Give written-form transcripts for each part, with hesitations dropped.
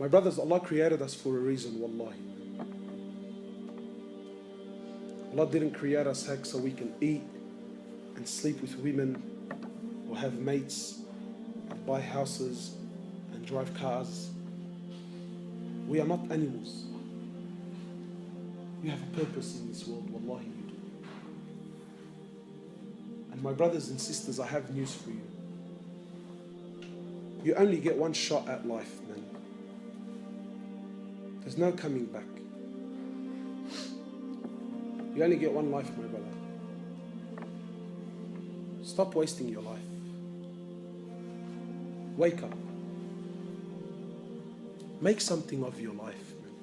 My brothers, Allah created us for a reason, wallahi. Allah didn't create us heck so we can eat and sleep with women or have mates and buy houses and drive cars. We are not animals. You have a purpose in this world, wallahi you do. And my brothers and sisters, I have news for you. You only get one shot at life, man. There's no coming back. You only get one life, my brother. Stop wasting your life. Wake up. Make something of your life, man.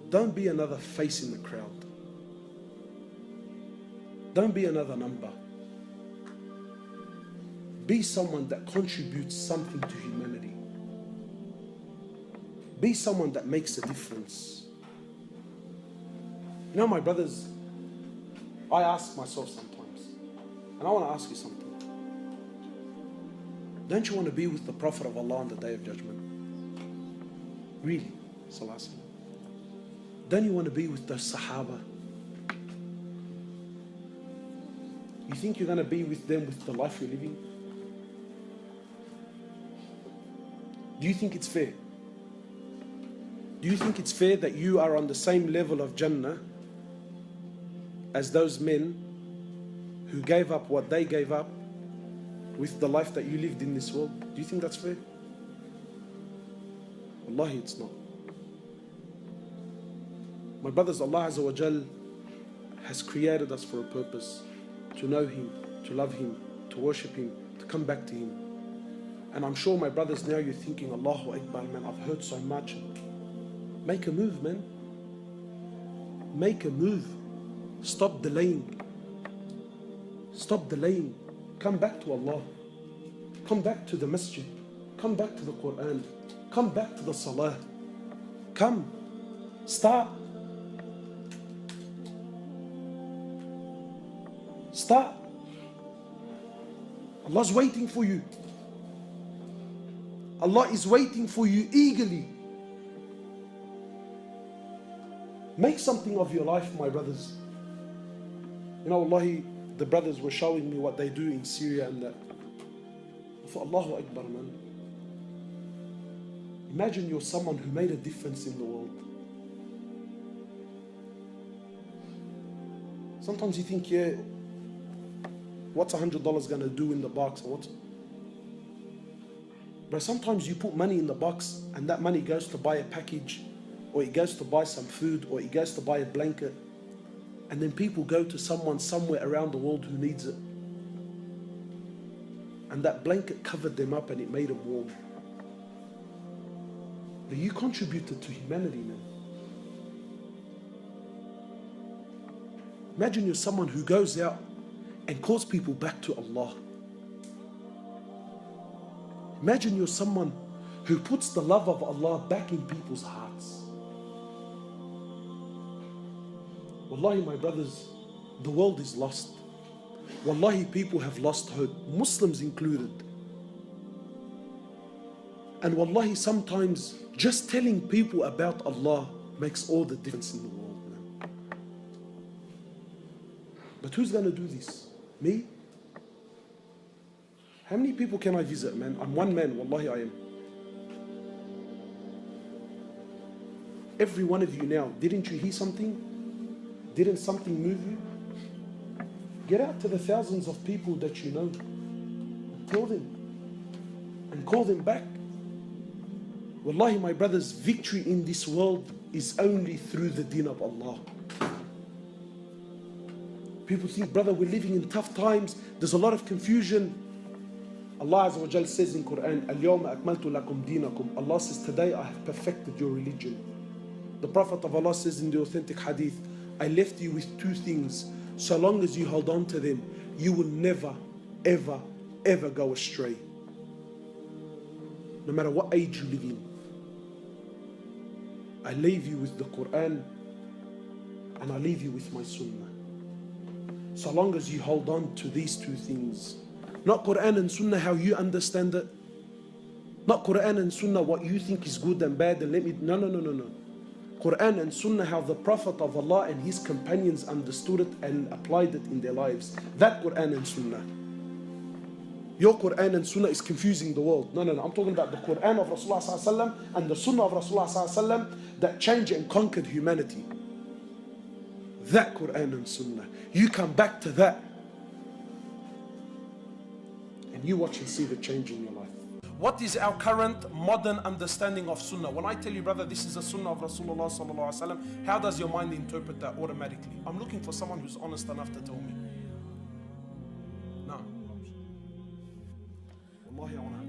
Don't be another face in the crowd. Don't be another number. Be someone that contributes something to humanity. Be someone that makes a difference. You know, my brothers, I ask myself sometimes, and I want to ask you something. Don't you want to be with the Prophet of Allah on the Day of Judgment? Really? Sallallahu. Don't you want to be with the Sahaba? You think you're going to be with them with the life you're living? Do you think it's fair? Do you think it's fair that you are on the same level of Jannah as those men who gave up what they gave up with the life that you lived in this world? Do you think that's fair? Wallahi, it's not. My brothers, Allah Azza wa Jal has created us for a purpose. To know Him, to love Him, to worship Him, to come back to Him. And I'm sure, my brothers, now you're thinking, Allahu Akbar, man, I've heard so much. Make a move, man. Make a move. Stop delaying. Stop delaying. Come back to Allah. Come back to the masjid. Come back to the Quran. Come back to the salah. Come. Start. Start. Allah's waiting for you. Allah is waiting for you eagerly. Make something of your life, my brothers. You know, Wallahi, the brothers were showing me what they do in Syria and that. I thought, Allahu Akbar, man. Imagine you're someone who made a difference in the world. Sometimes you think, yeah, what's $100 going to do in the box? Or what? But sometimes you put money in the box and that money goes to buy a package, or it goes to buy some food, or it goes to buy a blanket. And then people go to someone somewhere around the world who needs it. And that blanket covered them up and it made them warm. But you contributed to humanity, man. Imagine you're someone who goes out and calls people back to Allah. Imagine you're someone who puts the love of Allah back in people's hearts. Wallahi, my brothers, the world is lost. Wallahi, people have lost hope, Muslims included. And wallahi, sometimes just telling people about Allah makes all the difference in the world, man. But who's going to do this? Me? How many people can I visit, man? I'm one man, wallahi I am. Every one of you now, didn't you hear something? Didn't something move you? Get out to the thousands of people that you know and tell them and call them back. Wallahi, my brothers, victory in this world is only through the deen of Allah. People think, brother, we're living in tough times. There's a lot of confusion. Allah Azza wa Jal says in Quran, Al-Yawma akmaltu lakum deenakum. Allah says, today I have perfected your religion. The Prophet of Allah says in the authentic hadith, I left you with two things. So long as you hold on to them, you will never, ever, ever go astray. No matter what age you live in. I leave you with the Quran and I leave you with my Sunnah. So long as you hold on to these two things. Not Quran and Sunnah how you understand it. Not Quran and Sunnah, what you think is good and bad, and let me, no, no, no, no, no. Quran and Sunnah, how the Prophet of Allah and his companions understood it and applied it in their lives. That Quran and Sunnah. Your Quran and Sunnah is confusing the world. No, no, no. I'm talking about the Quran of Rasulullah ﷺ and the Sunnah of Rasulullah ﷺ that changed and conquered humanity. That Quran and Sunnah. You come back to that and you watch and see the change in your life. What is our current modern understanding of Sunnah? When I tell you, brother, this is the Sunnah of Rasulullah ﷺ, how does your mind interpret that automatically? I'm looking for someone who's honest enough to tell me. No. Wallahi, I want to